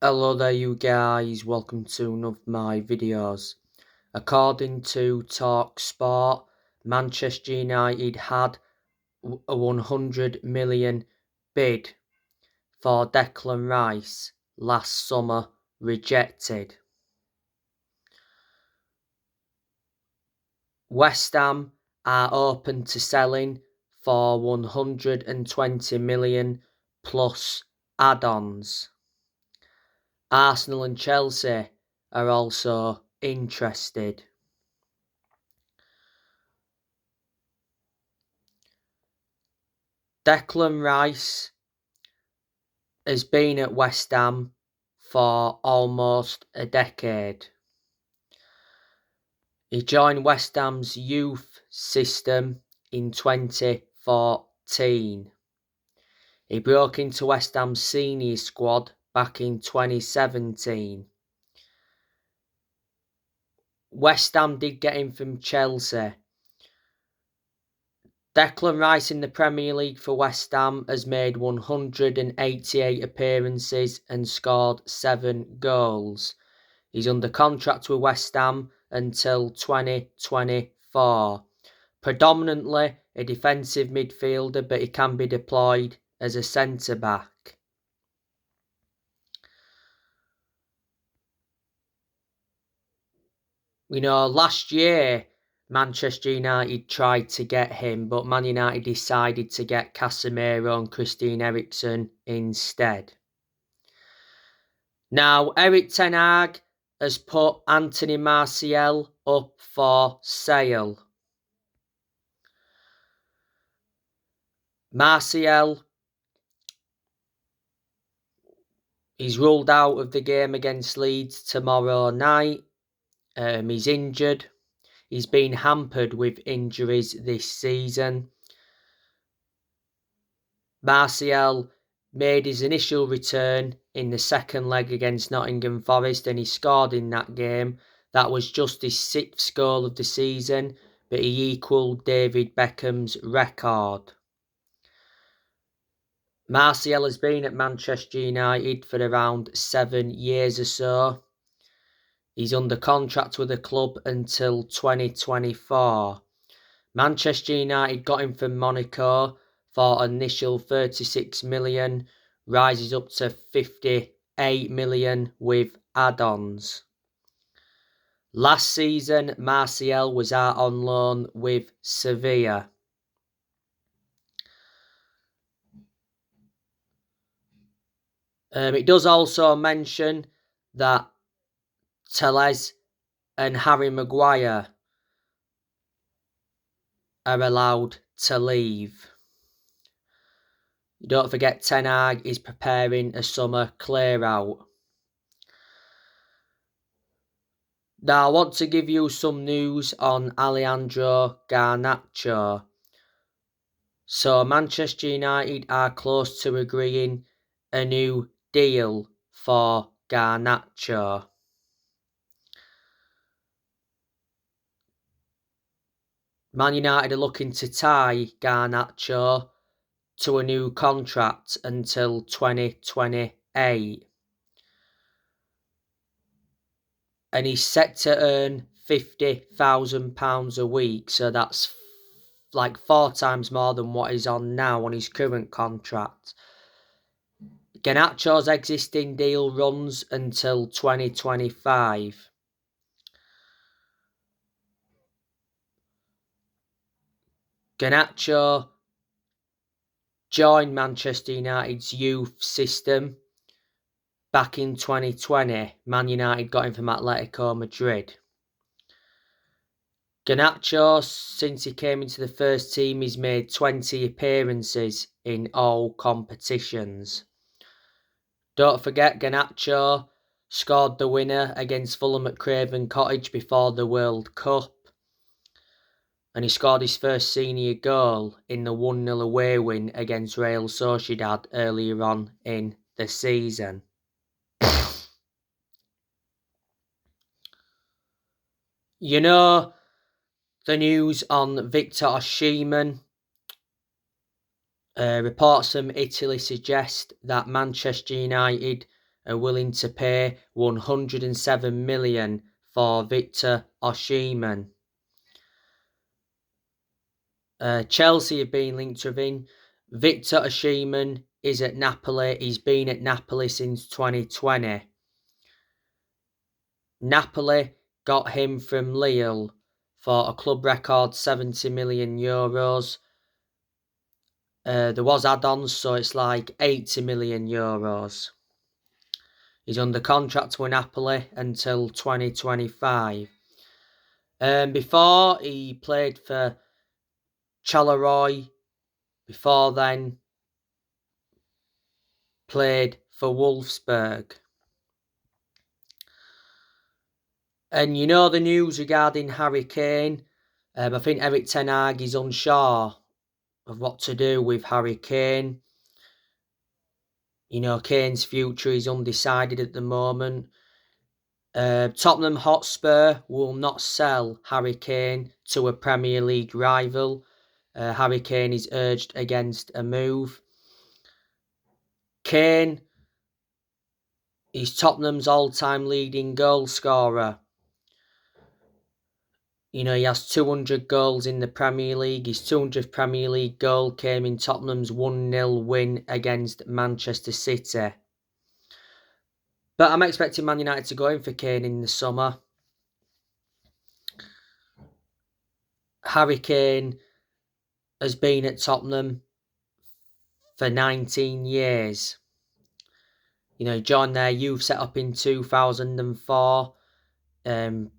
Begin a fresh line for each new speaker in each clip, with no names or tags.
Hello there you guys, welcome to one of my videos. According to TalkSport, Manchester United had a 100 million bid for Declan Rice last summer rejected. West Ham are open to selling for 120 million plus add-ons. Arsenal and Chelsea are also interested. Declan Rice has been at West Ham for almost a decade. He joined West Ham's youth system in 2014. He broke into West Ham's senior squad back in 2017. West Ham did get him from Chelsea. Declan Rice in the Premier League for West Ham has made 188 appearances and scored 7 goals. He's under contract with West Ham until 2024. Predominantly a defensive midfielder, but he can be deployed as a centre-back. Last year, Manchester United tried to get him, but Man United decided to get Casemiro and Christian Eriksen instead. Now, Erik ten Hag has put Anthony Martial up for sale. Martial is ruled out of the game against Leeds tomorrow night. He's injured. He's been hampered with injuries this season. Martial made his initial return in the second leg against Nottingham Forest and he scored in that game. That was just his 6th goal of the season, but he equalled David Beckham's record. Martial has been at Manchester United for around 7 years or so. He's under contract with the club until 2024. Manchester United got him from Monaco for initial 36 million, rises up to 58 million with add-ons. Last season, Martial was out on loan with Sevilla. It does also mention that Telles and Harry Maguire are allowed to leave. Don't forget Ten Hag is preparing a summer clear-out. Now I want to give you some news on Alejandro Garnacho. So Manchester United are close to agreeing a new deal for Garnacho. Man United are looking to tie Garnacho to a new contract until 2028. And he's set to earn £50,000 a week, so that's like 4 times more than what he's on now on his current contract. Garnacho's existing deal runs until 2025. Garnacho joined Manchester United's youth system back in 2020. Man United got him from Atletico Madrid. Garnacho, since he came into the first team, he's made 20 appearances in all competitions. Don't forget, Garnacho scored the winner against Fulham at Craven Cottage before the World Cup. And he scored his first senior goal in the 1-0 away win against Real Sociedad earlier on in the season. The news on Victor Osimhen. Reports from Italy suggest that Manchester United are willing to pay 107 million for Victor Osimhen. Chelsea have been linked with him. Victor Osimhen is at Napoli. He's been at Napoli since 2020. Napoli got him from Lille for a club record 70 million euros. There was add-ons, so it's like 80 million euros. He's under contract with Napoli until 2025. Before, he played for Charleroi. Before then, played for Wolfsburg. And you know the news regarding Harry Kane. I think Eric Ten Hag is unsure of what to do with Harry Kane. You know, Kane's future is undecided at the moment. Tottenham Hotspur will not sell Harry Kane to a Premier League rival. Harry Kane is urged against a move. Kane is Tottenham's all-time leading goal scorer. You know, he has 200 goals in the Premier League. His 200th Premier League goal came in Tottenham's 1-0 win against Manchester City. But I'm expecting Man United to go in for Kane in the summer. Harry Kane has been at Tottenham for 19 years. You know, he joined their youth set up in 2004.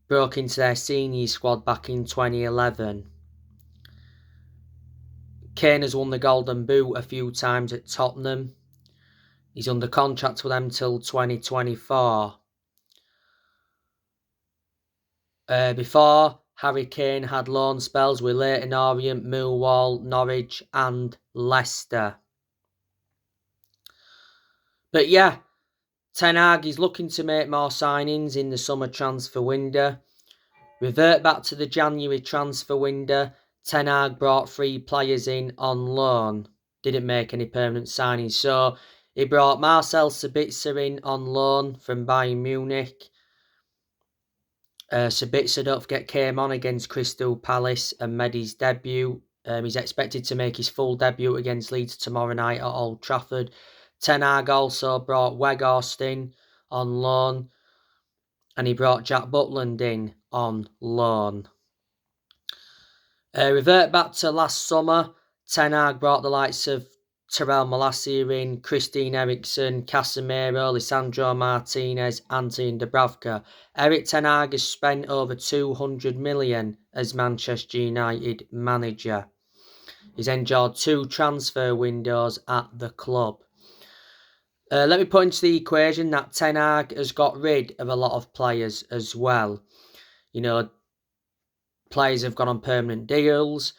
Broke into their senior squad back in 2011. Kane has won the Golden Boot a few times at Tottenham. He's under contract with them till 2024. Before, Harry Kane had loan spells with Leyton Orient, Millwall, Norwich and Leicester. But yeah, Ten Hag is looking to make more signings in the summer transfer window. Revert back to the January transfer window. Ten Hag brought 3 players in on loan. Didn't make any permanent signings. So he brought Marcel Sabitzer in on loan from Bayern Munich. Sabitzer, don't forget, came on against Crystal Palace and made his debut. He's expected to make his full debut against Leeds tomorrow night at Old Trafford. Ten Hag also brought Weghorst in on loan. And he brought Jack Butland in on loan. Revert back to last summer. Ten Hag brought the likes of Terrell Malacia in, Christine Eriksen, Casemiro, Lisandro Martinez, Anthony Dubravka. Eric Ten Hag has spent over 200 million as Manchester United manager. He's enjoyed 2 transfer windows at the club. Let me put into the equation that Ten Hag has got rid of a lot of players as well. You know, players have gone on permanent deals.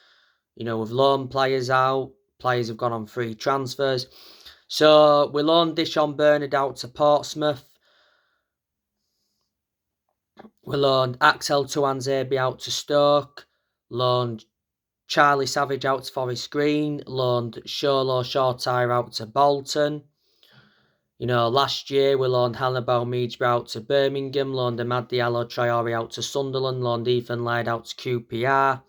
You know, we've loaned players out. Players have gone on free transfers. So we loaned Dishon Bernard out to Portsmouth. We loaned Axel Tuanzebe out to Stoke. Loaned Charlie Savage out to Forest Green. Loaned Sholo Shortire out to Bolton. You know, last year we loaned Hannibal Miedsborough out to Birmingham. Loaned Amad Diallo Traore out to Sunderland. Loaned Ethan Laird out to QPR.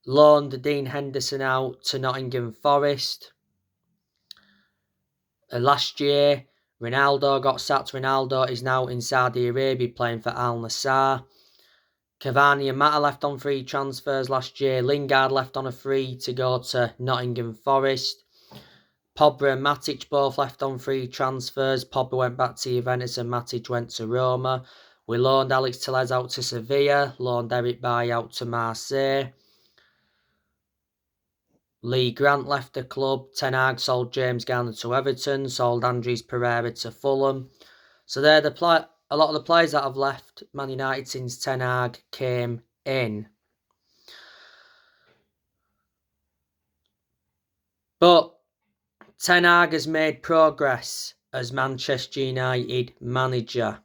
Loaned Dean Henderson out to Nottingham Forest. Last year, Ronaldo got sacked. Ronaldo is now in Saudi Arabia playing for Al Nassr. Cavani and Mata left on free transfers last year. Lingard left on a free to go to Nottingham Forest. Pogba and Matic both left on free transfers. Pogba went back to Juventus and Matic went to Roma. We loaned Alex Tellez out to Sevilla. Loaned Eric Bailly out to Marseille. Lee Grant left the club. Ten Hag sold James Garner to Everton. Sold Andres Pereira to Fulham. So they're a lot of the players that have left Man United since Ten Hag came in. But Ten Hag has made progress as Manchester United manager.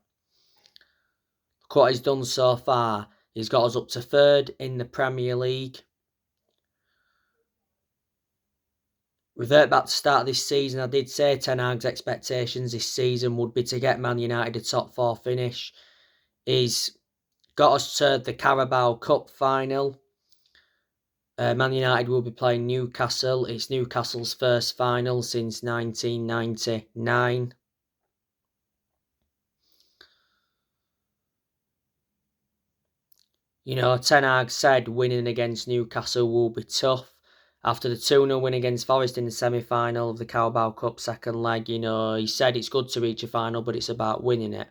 Look what he's done so far. He's got us up to 3rd in the Premier League. Revert back to start of this season, I did say Ten Hag's expectations this season would be to get Man United a top 4 finish. He's got us to the Carabao Cup final. Man United will be playing Newcastle. It's Newcastle's first final since 1999. You know, Ten Hag said winning against Newcastle will be tough. After the 2-0 win against Forest in the semi-final of the Carabao Cup second leg, you know, he said it's good to reach a final, but it's about winning it.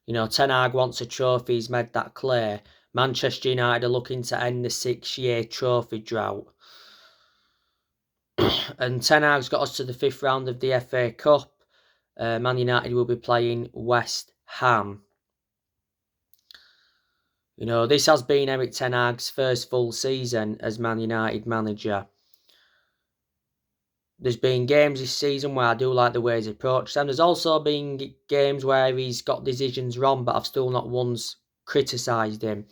You know, Ten Hag wants a trophy, he's made that clear. Manchester United are looking to end the 6-year trophy drought. And Ten Hag's got us to the 5th round of the FA Cup. Man United will be playing West Ham. You know, this has been Erik Ten Hag's first full season as Man United manager. There's been games this season where I do like the way he's approached them. There's also been games where he's got decisions wrong, but I've still not once criticised him.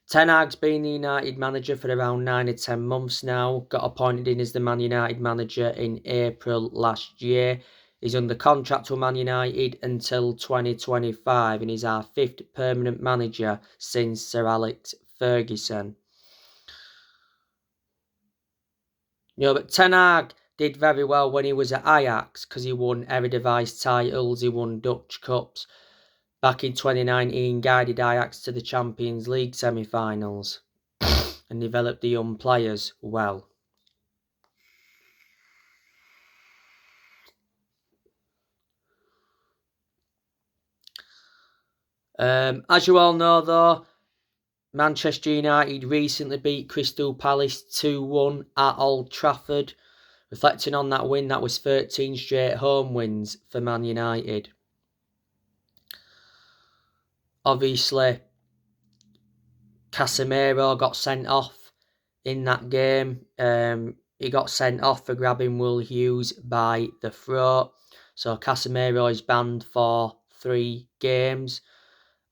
Ten Hag's been the United manager for around 9 or 10 months now. Got appointed in as the Man United manager in April last year. He's under contract with Man United until 2025 and he's our 5th permanent manager since Sir Alex Ferguson. You know, but Ten Hag did very well when he was at Ajax because he won Eredivisie titles, he won Dutch Cups. Back in 2019, guided Ajax to the Champions League semi-finals and developed the young players well. As you all know though, Manchester United recently beat Crystal Palace 2-1 at Old Trafford. Reflecting on that win, that was 13 straight home wins for Man United. Obviously, Casemiro got sent off in that game. He got sent off for grabbing Will Hughes by the throat. So Casemiro is banned for 3 games.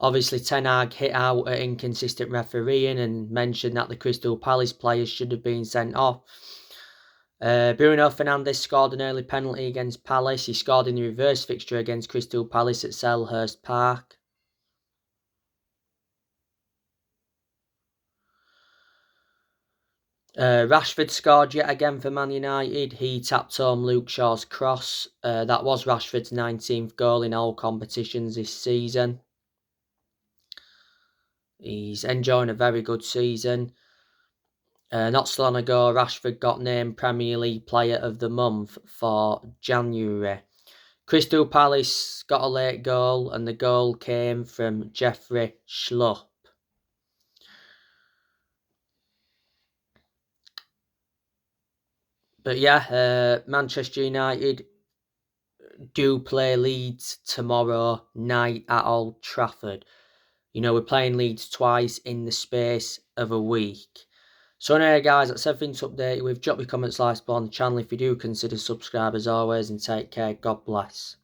Obviously, Ten Hag hit out at inconsistent refereeing and mentioned that the Crystal Palace players should have been sent off. Bruno Fernandes scored an early penalty against Palace. He scored in the reverse fixture against Crystal Palace at Selhurst Park. Rashford scored yet again for Man United. He tapped home Luke Shaw's cross. That was Rashford's 19th goal in all competitions this season. He's enjoying a very good season. Not so long ago, Rashford got named Premier League Player of the Month for January. Crystal Palace got a late goal, and the goal came from Jeffrey Schlupp. But yeah, Manchester United do play Leeds tomorrow night at Old Trafford. You know, we're playing Leeds twice in the space of a week. So anyway guys, that's everything to update you with. Drop your comments, like, on the channel if you do consider subscribe as always, and take care. God bless.